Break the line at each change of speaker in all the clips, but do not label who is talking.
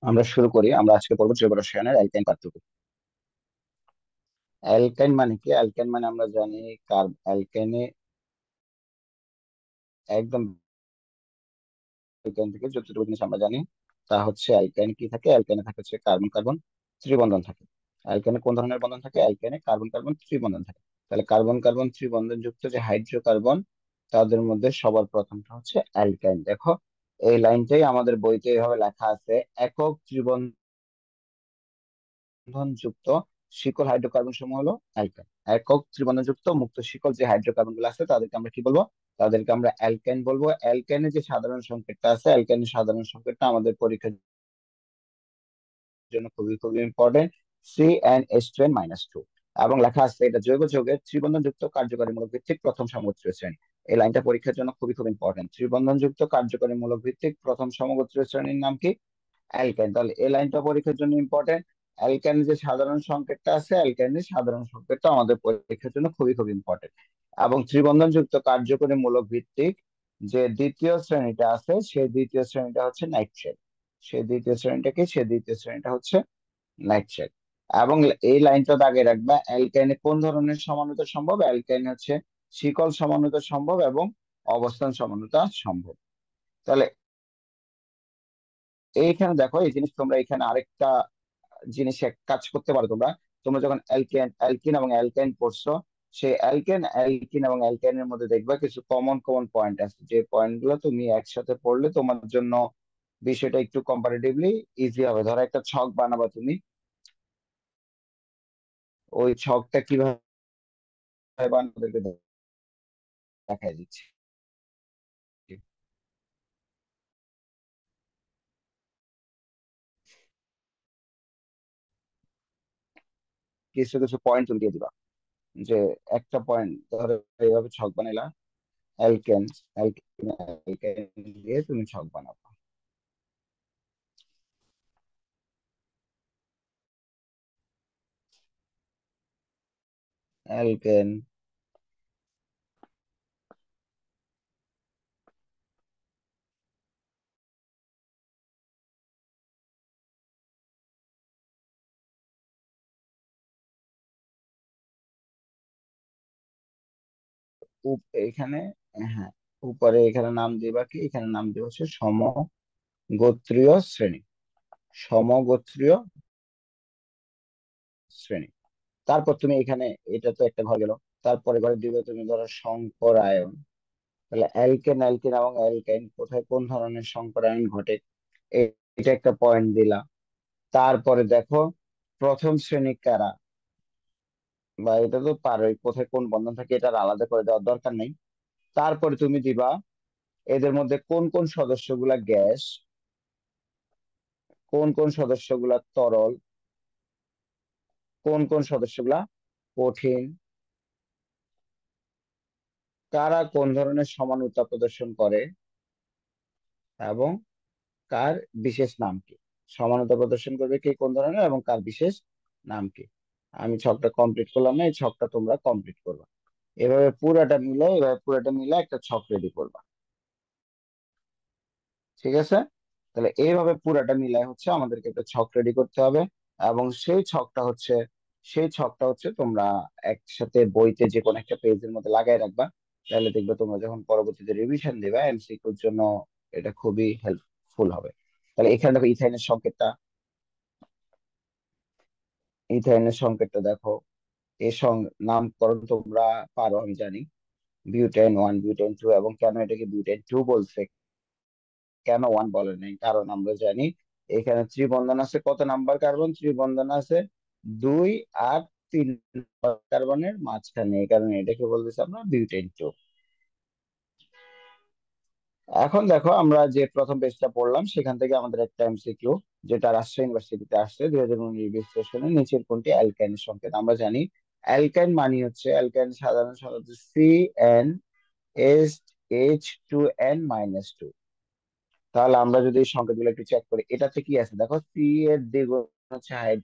আমরা শুরু করি। আমরা আজকে পড়বো জৈব রসায়নের অ্যালকাইন পার্থক্য। অ্যালকাইন মানে কি? অ্যালকাইন মানে আমরা জানি অ্যালকাইনে একদম অ্যালকাইন থেকে যতটুকু জিনিস আমরা জানি তা হচ্ছে অ্যালকাইনে কি থাকে, অ্যালকাইনে থাকে হচ্ছে কার্বন কার্বন ত্রিবন্ধন থাকে। অ্যালকাইনে কোন ধরনের বন্ধন থাকে? অ্যালকাইনে কার্বন কার্বন ত্রিবন্ধন থাকে। তাহলে কার্বন কার্বন ত্রিবন্ধন যুক্ত যে হাইড্রোকার্বন, তাদের মধ্যে সবার প্রথমটা হচ্ছে অ্যালকাইন। দেখো, এই লাইনটাই আমাদের বইতে এইভাবে লেখা আছে: একক ত্রিবন্ধন যুক্ত শিকল হাইড্রোকার্বন সমূহ হলো অ্যালকাইন। একক ত্রিবন্ধন যুক্ত মুক্ত শিকল যে হাইড্রোকার্বন গুলো আছে তাদেরকে আমরা কি বলবো? তাদেরকে আমরা অ্যালকাইন বলবো। অ্যালকাইনের যে সাধারণ সংকেতটা আছে, অ্যালকাইনের সাধারণ সংকেতটা আমাদের পরীক্ষার জন্য খুবই খুবই ইম্পর্টেন্ট: CnH2n-2। এবং লেখা আছে এটা জৈব যৌগের ত্রিবন্ধন যুক্ত কার্যকরী মূলক ভিত্তিক প্রথম সমগোত্রীয় শ্রেণী। এই লাইনটা পরীক্ষার জন্য খুবই খুব ইম্পর্টেন্ট। ত্রিবন্ধন যুক্ত কার্যকরী মূলক ভিত্তিক প্রথম সমগোত্রীয় শ্রেণীর নাম কি? অ্যালকেন। তাহলে এই লাইনটা পরীক্ষার জন্য ইম্পর্টেন্ট। অ্যালকেনের যে সাধারণ সংকেতটা আছে, অ্যালকেনের সাধারণ সংকেতটা আমাদের পরীক্ষার জন্য খুবই খুব ইম্পর্টেন্ট। এবং ত্রিবন্ধন যুক্ত কার্যকরী মূলক ভিত্তিক যে দ্বিতীয় শ্রেণীটা আছে, সেই দ্বিতীয় শ্রেণীটা হচ্ছে নাইট্রেট। সেই দ্বিতীয় শ্রেণীটা হচ্ছে নাইট্রেট। এবং এই লাইনটা দাগে রাখবা: অ্যালকাইনে কোন ধরনের সমানুতা সম্ভব? অ্যালকাইনে হচ্ছে শিকল সমানুতা সম্ভব এবং অবস্থান সমানুতা সম্ভব। তাহলে এইখানে দেখো, এই জিনিস তোমরা এখানে আরেকটা জিনিস এক কাজ করতে পারো। তোমরা তোমরা যখন অ্যালকিন এবং অ্যালকাইন পড়ছো, সেই অ্যালকিন এবং অ্যালকাইনের মধ্যে দেখবা কিছু কমন কমন পয়েন্ট আছে। যে পয়েন্ট গুলো তুমি একসাথে পড়লে তোমার জন্য বিষয়টা একটু কম্পারেটিভলি ইজি হবে। ধরো একটা ছক বানাবা তুমি, ওই ছকটা কিভাবে বানাবে ওদেরকে দেখাই দিচ্ছি। কিছু কিছু পয়েন্ট তুমি দিয়ে দিবা। যে একটা পয়েন্ট ধরো এইভাবে ছক বানাইলা: অ্যালকেন, অ্যালকেন, অ্যালকেন দিয়ে তুমি ছক বানাবা। অ্যালকেন, এখানে, হ্যাঁ, উপরে এখানে নাম দিবা কি? এখানে নাম দিব হচ্ছে সমগোত্রীয় শ্রেণী। সমগোত্রীয় শ্রেণী। তারপর তুমি এখানে, এটা তো একটা ঘর গেল। তারপরে ঘরে দিবে তুমি ধরো সংকরায়ন। তাহলে অ্যালকেন, অ্যালকিন এবং অ্যালকাইন কোথায় কোন ধরনের সংকরায়ন ঘটে, এটা একটা পয়েন্ট দিলা। তারপরে দেখো প্রথম শ্রেণী কারা, বা এটা তো পারোই, কোথায় কোন বন্ধন থাকে এটা আর আলাদা করে দেওয়ার দরকার নেই। তারপরে তুমি দিবা এদের মধ্যে কোন কোন সদস্যগুলা গ্যাস, কোন কোন সদস্যগুলা তরল, কোন কোন সদস্যগুলা কঠিন, কারা কোন ধরনের সমান উত্তাপ প্রদর্শন করে, এবং কার বিশেষ নাম কি। সমানতা প্রদর্শন করবে কে কোন ধরনের, এবং কার বিশেষ নাম কি। আমি ছকটা কমপ্লিট করলাম না, এই ছকটা তোমরা কমপ্লিট করবা। এভাবে পুরোটা মিলে একটা ছক রেডি করবা। ঠিক আছে? তাহলে এইভাবে পুরাটা মিলাই হচ্ছে আমাদেরকে একটা ছক রেডি করতে হবে। এবং সেই ছকটা হচ্ছে তোমরা একসাথে বইতে যে কোনো একটা পেজের মধ্যে লাগাই রাখবা। তাহলে দেখবে তোমরা যখন পরবর্তীতে রিভিশন দিবে এমসিকিউর জন্য এটা খুবই হেল্পফুল হবে। তাহলে এখানে দেখো ইথাইনের সংকেতটা দেখো। নামকরণ তোমরা পারো আমি জানি: বিউটেন 1, বিউটেন 2। এবং কেন এটাকে বিউটেন 2 বলছে, কেন 1 বলে নাই, কারণ আমরা জানি এখানে ত্রিবন্ধন আছে। কত নাম্বার কার্বন ত্রিবন্ধন আছে? 2 আর 3 কার্বনের মাঝখানে, এই কারণে এটাকে বলতেছি আমরা বিউটেন 2। এখন দেখো, আমরা যে প্রথম পেজটা পড়লাম সেখান থেকে আমাদের একটা এমসিকিউ, যেটা রাজশাহী ইউনিভার্সিটিতে আসছে 2019 সেশনে: নিচের কোনটি অ্যালকাইনের সংকেত? আমরা জানি অ্যালকাইন মানে হচ্ছে, অ্যালকাইন সাধারণ সংকেত CnH2n-2। তাহলে আমরা যদি এই সংকেতগুলো একটু চেক করি, এটাতে কি আছে দেখো: সি এর দ্বিগুণ হচ্ছে H,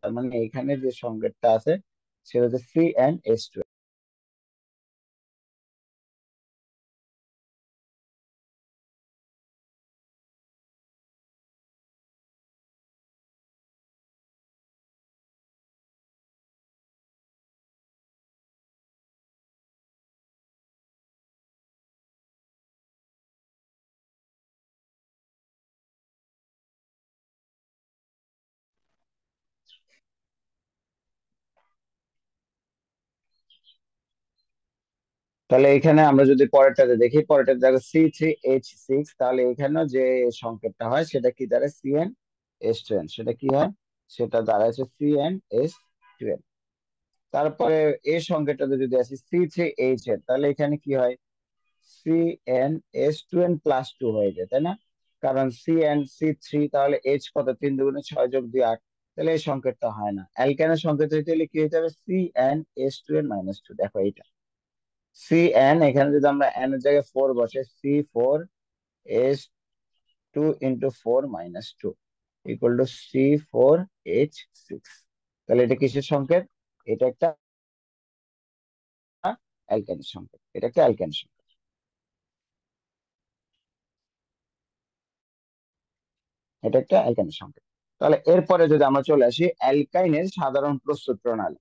তার মানে এখানে যে সংকেতটা আছে সেটা হচ্ছে CnH2। তাহলে এখানে আমরা যদি পরেরটাতে দেখি, পরেরটাতে দেখো C3H6, তাহলে এখানে যে সংকেতটা হয় সেটা কি দাঁড়ায়, CnH2n, সেটা কি হয়, সেটা দাঁড়ায় হচ্ছে CnH2n। তারপরে এই সংকেতটাতে যদি আসি C3H, তাহলে এখানে কি হয়, CnH2n+2 হয়ে যায়, তাই না? কারণ CnC3, তাহলে H কত, 3×2=6+2=8, তাহলে এই সংকেতটা হয় না। অ্যালকেনের সংকেত হইতে হলে কি হইতে হবে, CnH2n-2। দেখো এইটা এখানে যদি আমরা n এর জায়গায় 4 বসে, C4H2 × 4 - 2 C4H6, তাহলে এটা কিসের সংকেত, এটা একটা অ্যালকেনের সংকেত, এটা একটা অ্যালকেন সংকেত, এটা একটা অ্যালকেনের সংকেত। তাহলে এরপরে যদি আমরা চলে আসি অ্যালকাইনের সাধারণ প্রস্তুত প্রণালী।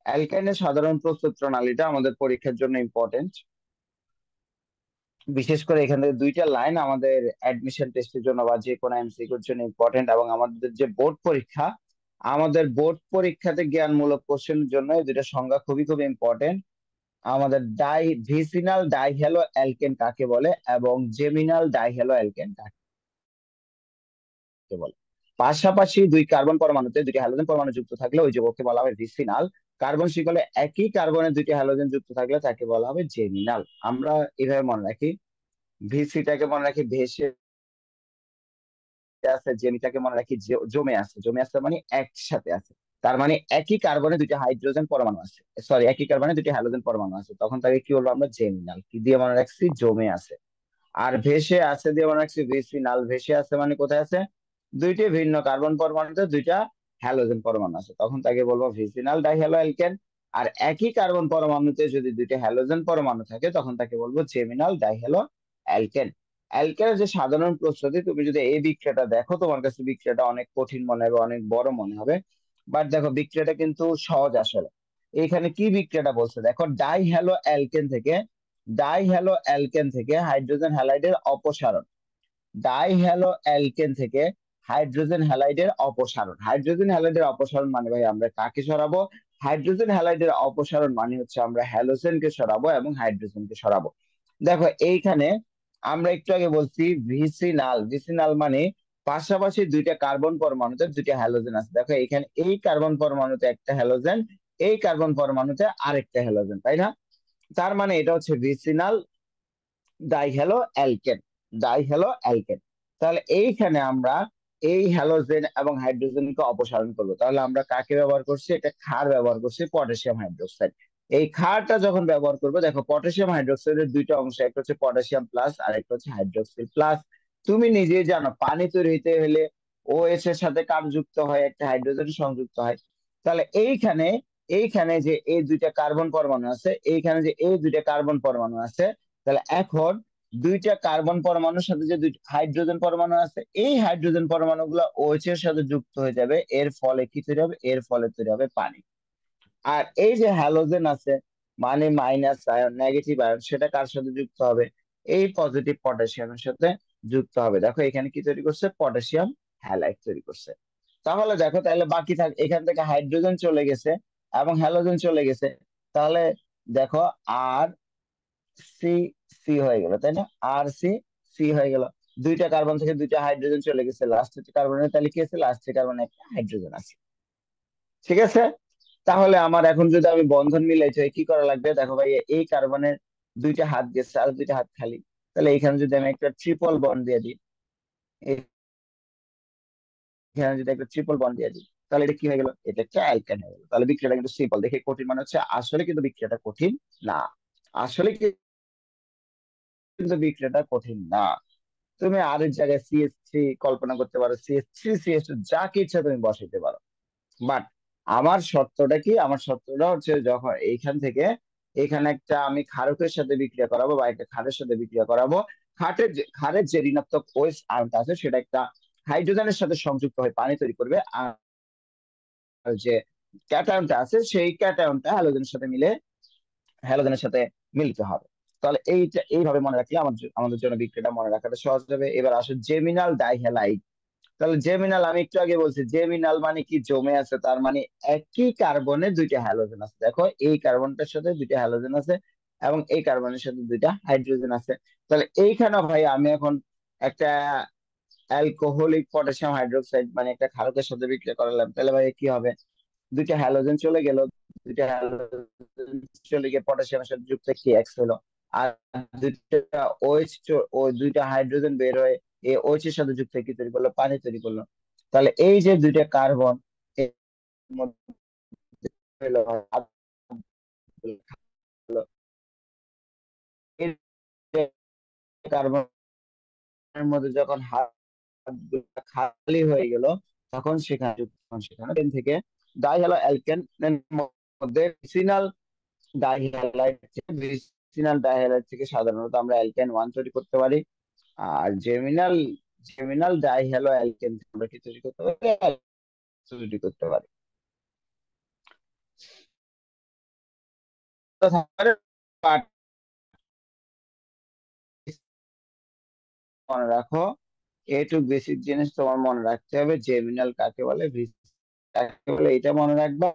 অ্যালকাইনের সাধারণ প্রস্তুত প্রণালীটা আমাদের পরীক্ষার জন্য ইম্পর্টেন্ট। বিশেষ করে এখান থেকে দুইটা লাইন আমাদের অ্যাডমিশন টেস্টের জন্য বা যে কোনো এমসিকিউর জন্য ইম্পর্টেন্ট, এবং আমাদের যে বোর্ড পরীক্ষা, আমাদের বোর্ড পরীক্ষাতে জ্ঞানমূলক কোশ্চেনের জন্য এই দুইটা সংজ্ঞা খুবই খুবই ইম্পর্টেন্ট। আমাদের ভিসিনাল ডাইহ্যালো অ্যালকেন কাকে বলে এবং জেমিনাল ডাইহ্যালো অ্যালকেন কাকে বলে। পাশাপাশি দুই কার্বন পরমাণুতে দুটি হ্যালোজেন পরমাণু যুক্ত থাকলে ওই যৌগকে বলা হবে ভিসিনাল। কার্বন শিকলে একই কার্বনের দুটি হ্যালোজেন যুক্ত থাকলে তাকে বলা হবে জেমিনাল। আমরা এভাবে মনে রাখি, ভিসিটাকে মনে রাখি ভেসে আছে, জেমিটাকে মনে রাখি জমে আছে, জমে আছে মানে একসাথে আছে, তার মানে একই কার্বনে দুটি হাইড্রোজেন পরমাণু আছে, সরি একই কার্বনে দুটি হ্যালোজেন পরমাণু আছে, তখন তাকে কি বলবো আমরা, জেমিনাল। কি দিয়ে মনে রাখছি, জমে আছে। আর ভেসে আছে দিয়ে মনে রাখছি ভিসিনাল। ভেসে আছে মানে কোথায় আছে, দুইটি ভিন্ন কার্বন পরমাণুতে দুইটা হ্যালোজেন পরমাণু আছে, তখন তাকে বলবো ভিসিনাল ডাইহ্যালো অ্যালকেন। আর একই কার্বন পরমাণুতে যদি দুইটা হ্যালোজেন পরমাণু থাকে তখন তাকে বলবো জেমিনাল ডাইহ্যালো অ্যালকেন। অ্যালকেনের যে সাধারণ প্রস্তুতি, তুমি যদি এই বিক্রিয়াটা দেখো তোমার কাছে বিক্রিয়াটা অনেক কঠিন মনে হবে, অনেক বড় মনে হবে, বাট দেখো বিক্রিয়াটা কিন্তু সহজ আসলে। এখানে কি বিক্রিয়াটা বলছে দেখো, ডাইহ্যালো অ্যালকেন থেকে হাইড্রোজেন হ্যালাইডের অপসারণ। ডাইহ্যালো অ্যালকেন থেকে হাইড্রোজেন হ্যালাইডের অপসারণ। হাইড্রোজেন হ্যালাইডের অপসারণ মানে ভাই আমরা কাকে সরাবো, হাইড্রোজেন হ্যালাইডের অপসারণ মানে হচ্ছে আমরা হ্যালোজেনকে সরাবো এবং হাইড্রোজেনকে সরাবো। দেখো এইখানে আমরা একটু আগে বলছি ভিসিনাল। ভিসিনাল মানে পাশাপাশি দুইটা কার্বন পরমাণুতে দুইটা হ্যালোজেন আছে। দেখো এখানে এই কার্বন পরমাণুতে একটা হ্যালোজেন, এই কার্বন পরমাণুতে আরেকটা হ্যালোজেন, তাই না? তার মানে এটা হচ্ছে ভিসিনাল ডাইহ্যালো অ্যালকেন। ডাইহ্যালো অ্যালকেন। তাহলে এইখানে আমরা এই হ্যালোজেন এবং হাইড্রোজেনকে অপসারণ করবো, তাহলে আমরা কাকে ব্যবহার করছি, একটা ক্ষার ব্যবহার করছি, পটাশিয়াম হাইড্রোক্সাইড। এই ক্ষারটা যখন ব্যবহার করবো, দেখো পটাশিয়াম হাইড্রোক্সাইডের দুইটা অংশ, একটা হচ্ছে পটাশিয়াম প্লাস আর একটা হচ্ছে হাইড্রোক্সিল প্লাস। তুমি নিজেই জানো পানি তৈরি হইতে হলে OH এর সাথে কার যুক্ত হয়, একটা হাইড্রোজেন সংযুক্ত হয়। তাহলে এইখানে এইখানে যে এই দুইটা কার্বন পরমাণু আছে, এইখানে যে এই দুইটা কার্বন পরমাণু আছে, তাহলে এখন দুইটা কার্বন পরমাণুর সাথে যে দুইটা হাইড্রোজেন পরমাণু আছে, এই হাইড্রোজেন পরমাণু গুলো OH এর সাথে যুক্ত হয়ে যাবে, এর ফলে কি তৈরি হবে, এর ফলে তৈরি হবে পানি। আর এই যে হ্যালোজেন আছে মানে মাইনাস আয়ন, নেগেটিভ আয়ন, সেটা কার সাথে যুক্ত হবে, এই পজিটিভ পটাশিয়ামের সাথে যুক্ত হবে। দেখো এখানে কি তৈরি করছে, পটাশিয়াম হ্যালাইড তৈরি করছে। তাহলে দেখো তাহলে বাকি থাক, এখান থেকে হাইড্রোজেন চলে গেছে এবং হ্যালোজেন চলে গেছে, তাহলে দেখো আর সি সি হয়ে গেল, তাই না? আর সি সি হয়ে গেল। দুইটা কার্বন থেকে দুইটা হাইড্রোজেন চলে গেছে, লাস্টের কার্বনের তাহলে কি আছে, লাস্টের কার্বনে একটা হাইড্রোজেন আছে। ঠিক আছে, তাহলে আমার এখন যদি আমি বন্ধন মিলাইতে হয় কি করা লাগবে, দেখো ভাই এই কার্বনের দুইটা হাত গেছে আর দুইটা হাত খালি, তাহলে এখানে যদি আমি একটা ট্রিপল বন্ড দিয়ে দিই, এখানে যদি একটা ট্রিপল বন্ড দিয়ে দিই, তাহলে এটা কি হয়ে গেল, এটা একটা অ্যালকেন হয়ে গেল। তাহলে বিক্রিয়াটা কিন্তু সিম্পল, দেখে কঠিন মানে হচ্ছে, আসলে কিন্তু বিক্রিয়াটা কঠিন না। আসলে কিন্তু বিক্রিয়াটা কঠিন না। তুমি আর এর জায়গায় CH3 কল্পনা করতে পারো, CH3 CH2 যাকে ইচ্ছা তুমি বসাইতে পারো। বাট আমার শর্তটা কি, আমার শর্তটা হচ্ছে যখন এইখান থেকে এখানে একটা আমি ক্ষারকের সাথে বিক্রিয়া করাবো বা একটা ক্ষারের সাথে বিক্রিয়া করাবো, ক্ষারের যে ঋণাত্মক OH আয়নটা আছে সেটা একটা হাইড্রোজেনের সাথে সংযুক্ত হয়ে পানি তৈরি করবে, আর যে ক্যাটায়নটা আছে সেই ক্যাটায়নটা হ্যালোজেনের সাথে মিলে হ্যালোজেনের সাথে মিলিত হবে। তাহলে এইটা এইভাবে মনে রাখলে আমাদের জন্য বিক্রিয়াটা মনে রাখাটা সহজ হবে। এবার আসে জেমিনাল ডাইহ্যালাইড। তাহলে জেমিনাল আমি একটু আগে বলছি, জেমিনাল মানে কি, জমে আছে, তার মানে একই কার্বনে দুইটা হ্যালোজেন আছে। দেখো এই কার্বনটার সাথে দুইটা হ্যালোজেন আছে, এবং এই কার্বনের সাথে দুইটা হাইড্রোজেন আছে। তাহলে এইখানে ভাই আমি এখন একটা অ্যালকোহলিক পটাশিয়াম হাইড্রোক্সাইড মানে একটা ক্ষারকের সাথে বিক্রিয়া করালাম, তাহলে ভাই কি হবে? দুইটা হ্যালোজেন চলে গেল, দুইটা হ্যালোজেন চলে গিয়ে পটাশিয়ামের সাথে যুক্ত কি এক্স হলো। আর দুইটা ওএইচ, ওই দুইটা হাইড্রোজেন বের হয়ে এই OH এর সাথে যুক্ত হয়ে কি তৈরি করলো? পানি তৈরি করলো। তাহলে এই যে দুইটা কার্বন এর মধ্যে হলো এই কার্বনের মধ্যে যখন হাত খালি হয়ে গেল, তখন সেখানে থেকে ডাই হ্যালো অ্যালকেনের মধ্যে ভিসিনাল ডাইহ্যালাইড থেকে সাধারণত আমরা অ্যালকেন 1 তৈরি করতে পারি। আর জেমিনাল জেমিনাল ডাইহ্যালো অ্যালকেন থেকে আমরা কি তৈরি করতে পারি? তৈরি করতে পারি। তো তাহলে part মনে রাখো, এইটুক বেসিক জিনিস তোমার মনে রাখতে হবে, জেমিনাল কাকে বলে, ভিসিনাল কাকে বলে, এটা মনে রাখবা।